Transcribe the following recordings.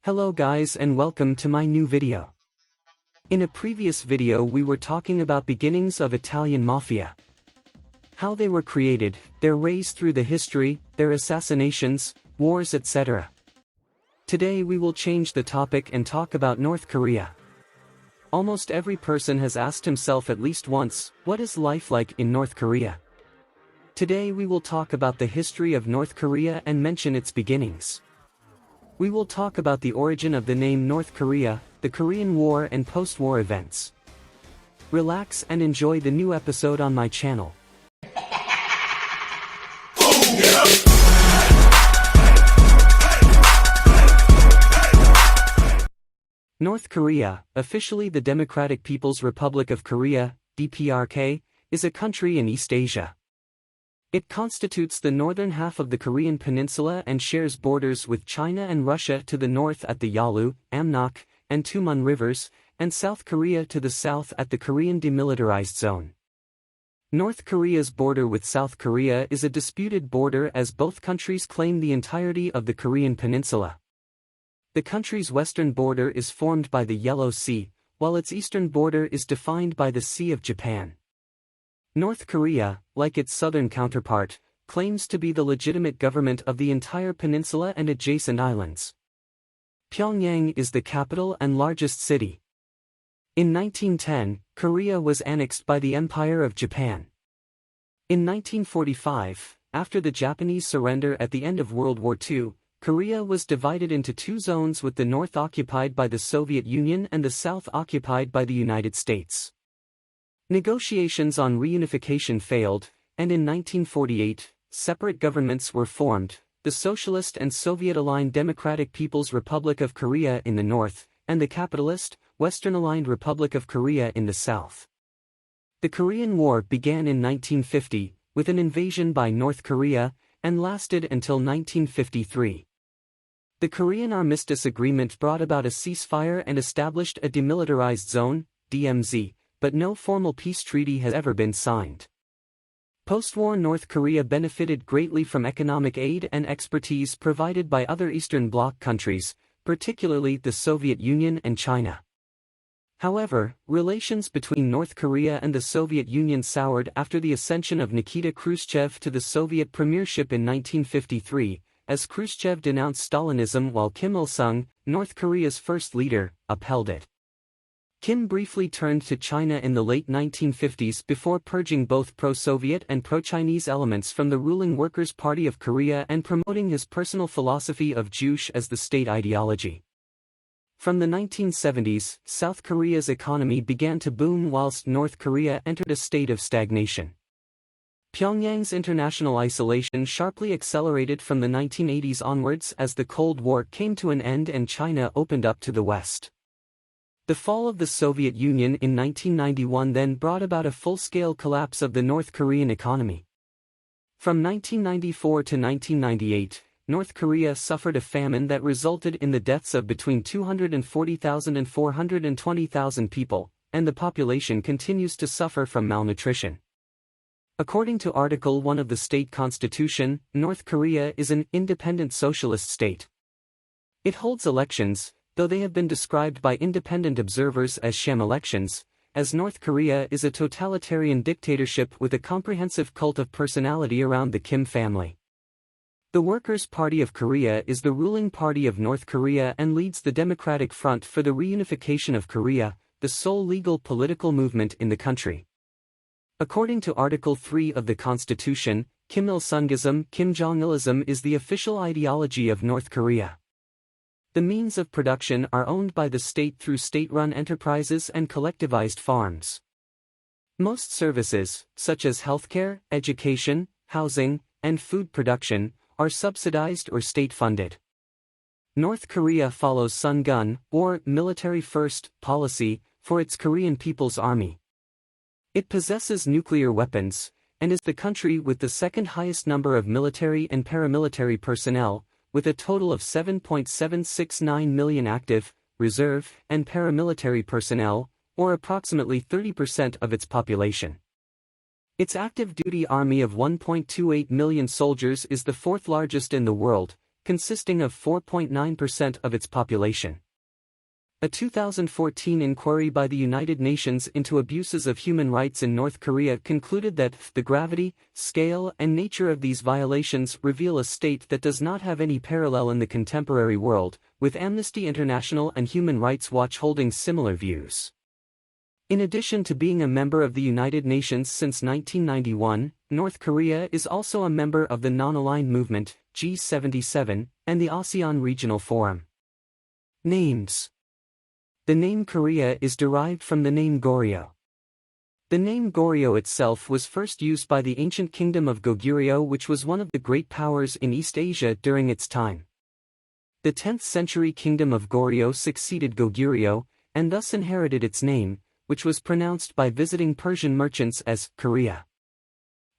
Hello guys and welcome to my new video. In a previous video we were talking about beginnings of Italian mafia. How they were created, their rise through the history, their assassinations, wars etc. Today we will change the topic and talk about North Korea. Almost every person has asked himself at least once, what is life like in North Korea? Today we will talk about the history of North Korea and mention its beginnings. We will talk about the origin of the name North Korea, the Korean War and post-war events. Relax and enjoy the new episode on my channel. North Korea, officially the Democratic People's Republic of Korea, DPRK, is a country in East Asia. It constitutes the northern half of the Korean peninsula and shares borders with China and Russia to the north at the Yalu, Amnok, and Tumun rivers, and South Korea to the south at the Korean Demilitarized Zone. North Korea's border with South Korea is a disputed border as both countries claim the entirety of the Korean peninsula. The country's western border is formed by the Yellow Sea, while its eastern border is defined by the Sea of Japan. North Korea, like its southern counterpart, claims to be the legitimate government of the entire peninsula and adjacent islands. Pyongyang is the capital and largest city. In 1910, Korea was annexed by the Empire of Japan. In 1945, after the Japanese surrender at the end of World War II, Korea was divided into two zones, with the north occupied by the Soviet Union and the south occupied by the United States. Negotiations on reunification failed, and in 1948, separate governments were formed, the Socialist and Soviet-aligned Democratic People's Republic of Korea in the north, and the capitalist, Western-aligned Republic of Korea in the south. The Korean War began in 1950, with an invasion by North Korea, and lasted until 1953. The Korean Armistice Agreement brought about a ceasefire and established a demilitarized zone, DMZ, but no formal peace treaty has ever been signed. Post-war North Korea benefited greatly from economic aid and expertise provided by other Eastern Bloc countries, particularly the Soviet Union and China. However, relations between North Korea and the Soviet Union soured after the ascension of Nikita Khrushchev to the Soviet premiership in 1953, as Khrushchev denounced Stalinism while Kim Il-sung, North Korea's first leader, upheld it. Kim briefly turned to China in the late 1950s before purging both pro-Soviet and pro-Chinese elements from the ruling Workers' Party of Korea and promoting his personal philosophy of Juche as the state ideology. From the 1970s, South Korea's economy began to boom whilst North Korea entered a state of stagnation. Pyongyang's international isolation sharply accelerated from the 1980s onwards as the Cold War came to an end and China opened up to the West. The fall of the Soviet Union in 1991 then brought about a full-scale collapse of the North Korean economy. From 1994 to 1998, North Korea suffered a famine that resulted in the deaths of between 240,000 and 420,000 people, and the population continues to suffer from malnutrition. According to Article 1 of the state constitution, North Korea is an independent socialist state. It holds elections, though they have been described by independent observers as sham elections, as North Korea is a totalitarian dictatorship with a comprehensive cult of personality around the Kim family. The Workers' Party of Korea is the ruling party of North Korea and leads the Democratic Front for the Reunification of Korea, the sole legal political movement in the country. According to Article 3 of the Constitution, Kim Il-sungism, Kim Jong-ilism is the official ideology of North Korea. The means of production are owned by the state through state-run enterprises and collectivized farms. Most services, such as healthcare, education, housing, and food production, are subsidized or state-funded. North Korea follows Sungun, or military first, policy, for its Korean People's Army. It possesses nuclear weapons, and is the country with the second highest number of military and paramilitary personnel, with a total of 7.769 million active, reserve, and paramilitary personnel, or approximately 30% of its population. Its active duty army of 1.28 million soldiers is the fourth largest in the world, consisting of 4.9% of its population. A 2014 inquiry by the United Nations into abuses of human rights in North Korea concluded that the gravity, scale, and nature of these violations reveal a state that does not have any parallel in the contemporary world, with Amnesty International and Human Rights Watch holding similar views. In addition to being a member of the United Nations since 1991, North Korea is also a member of the Non-Aligned Movement, G77, and the ASEAN Regional Forum. Names. The name Korea is derived from the name Goryeo. The name Goryeo itself was first used by the ancient kingdom of Goguryeo, which was one of the great powers in East Asia during its time. The 10th century kingdom of Goryeo succeeded Goguryeo, and thus inherited its name, which was pronounced by visiting Persian merchants as Korea.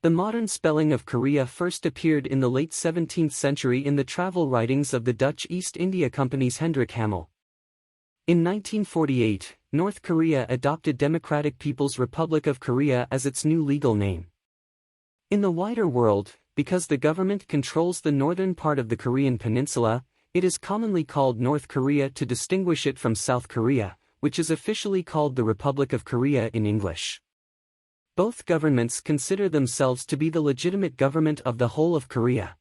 The modern spelling of Korea first appeared in the late 17th century in the travel writings of the Dutch East India Company's Hendrik Hamel. In 1948, North Korea adopted Democratic People's Republic of Korea as its new legal name. In the wider world, because the government controls the northern part of the Korean peninsula, it is commonly called North Korea to distinguish it from South Korea, which is officially called the Republic of Korea in English. Both governments consider themselves to be the legitimate government of the whole of Korea.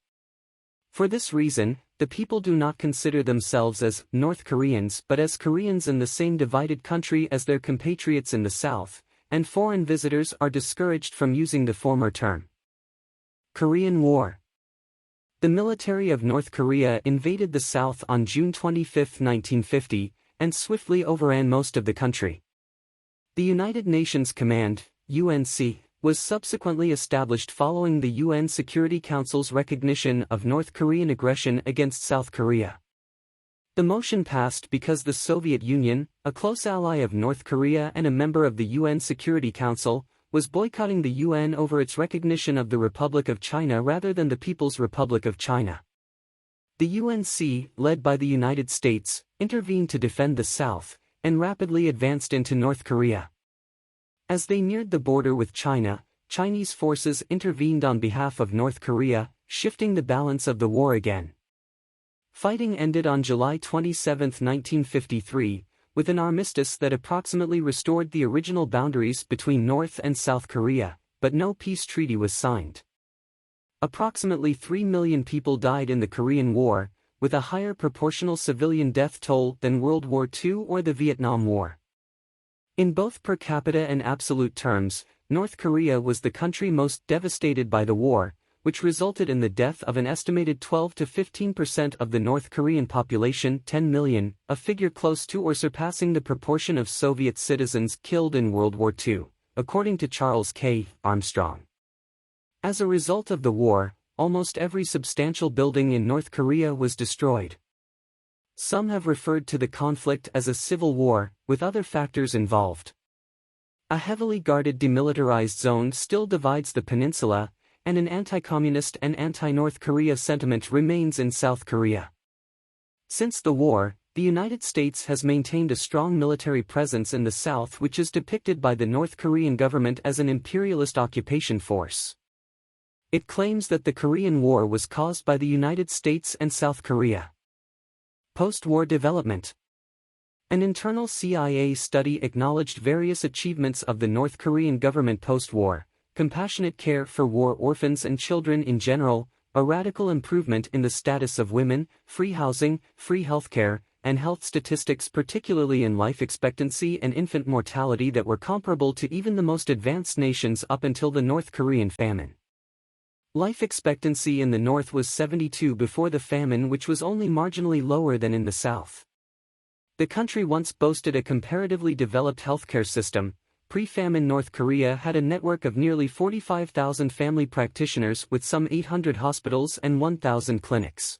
For this reason, the people do not consider themselves as North Koreans but as Koreans in the same divided country as their compatriots in the South, and foreign visitors are discouraged from using the former term. Korean War. The military of North Korea invaded the South on June 25, 1950, and swiftly overran most of the country. The United Nations Command, UNC, was subsequently established following the UN Security Council's recognition of North Korean aggression against South Korea. The motion passed because the Soviet Union, a close ally of North Korea and a member of the UN Security Council, was boycotting the UN over its recognition of the Republic of China rather than the People's Republic of China. The UNC, led by the United States, intervened to defend the South, and rapidly advanced into North Korea. As they neared the border with China, Chinese forces intervened on behalf of North Korea, shifting the balance of the war again. Fighting ended on July 27, 1953, with an armistice that approximately restored the original boundaries between North and South Korea, but no peace treaty was signed. Approximately 3 million people died in the Korean War, with a higher proportional civilian death toll than World War II or the Vietnam War. In both per capita and absolute terms, North Korea was the country most devastated by the war, which resulted in the death of an estimated 12 to 15% of the North Korean population, 10 million, a figure close to or surpassing the proportion of Soviet citizens killed in World War II, according to Charles K. Armstrong. As a result of the war, almost every substantial building in North Korea was destroyed. Some have referred to the conflict as a civil war, with other factors involved. A heavily guarded demilitarized zone still divides the peninsula, and an anti-communist and anti-North Korea sentiment remains in South Korea. Since the war, the United States has maintained a strong military presence in the South, which is depicted by the North Korean government as an imperialist occupation force. It claims that the Korean War was caused by the United States and South Korea. Post-war development. An internal CIA study acknowledged various achievements of the North Korean government post-war: compassionate care for war orphans and children in general, a radical improvement in the status of women, free housing, free healthcare, and health statistics particularly in life expectancy and infant mortality that were comparable to even the most advanced nations up until the North Korean famine. Life expectancy in the North was 72 before the famine, which was only marginally lower than in the South. The country once boasted a comparatively developed healthcare system. Pre-famine North Korea had a network of nearly 45,000 family practitioners with some 800 hospitals and 1,000 clinics.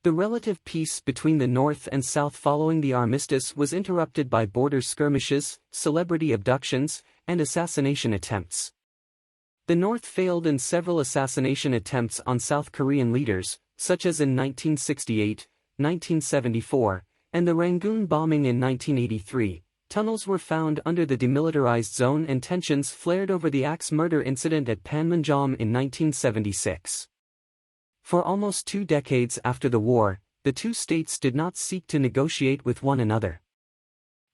The relative peace between the North and South following the armistice was interrupted by border skirmishes, celebrity abductions, and assassination attempts. The North failed in several assassination attempts on South Korean leaders, such as in 1968, 1974, and the Rangoon bombing in 1983. Tunnels were found under the demilitarized zone and tensions flared over the axe murder incident at Panmunjom in 1976. For almost 2 decades after the war, the two states did not seek to negotiate with one another.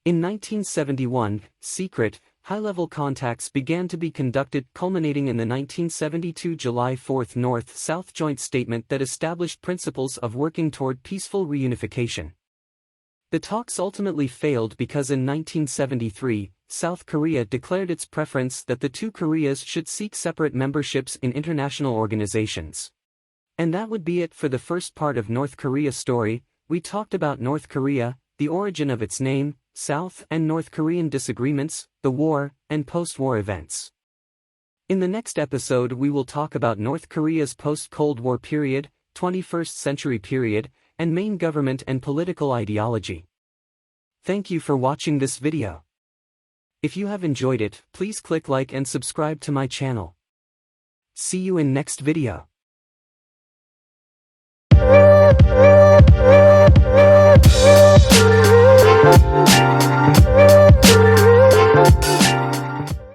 In 1971, secret, high-level contacts began to be conducted, culminating in the 1972 July 4 North-South Joint Statement that established principles of working toward peaceful reunification. The talks ultimately failed because in 1973, South Korea declared its preference that the two Koreas should seek separate memberships in international organizations. And that would be it for the first part of North Korea's story. We talked about North Korea, the origin of its name, South and North Korean disagreements, the war, and post-war events. In the next episode we will talk about North Korea's post-Cold War period, 21st century period, and main government and political ideology. Thank you for watching this video. If you have enjoyed it, please click like and subscribe to my channel. See you in next video.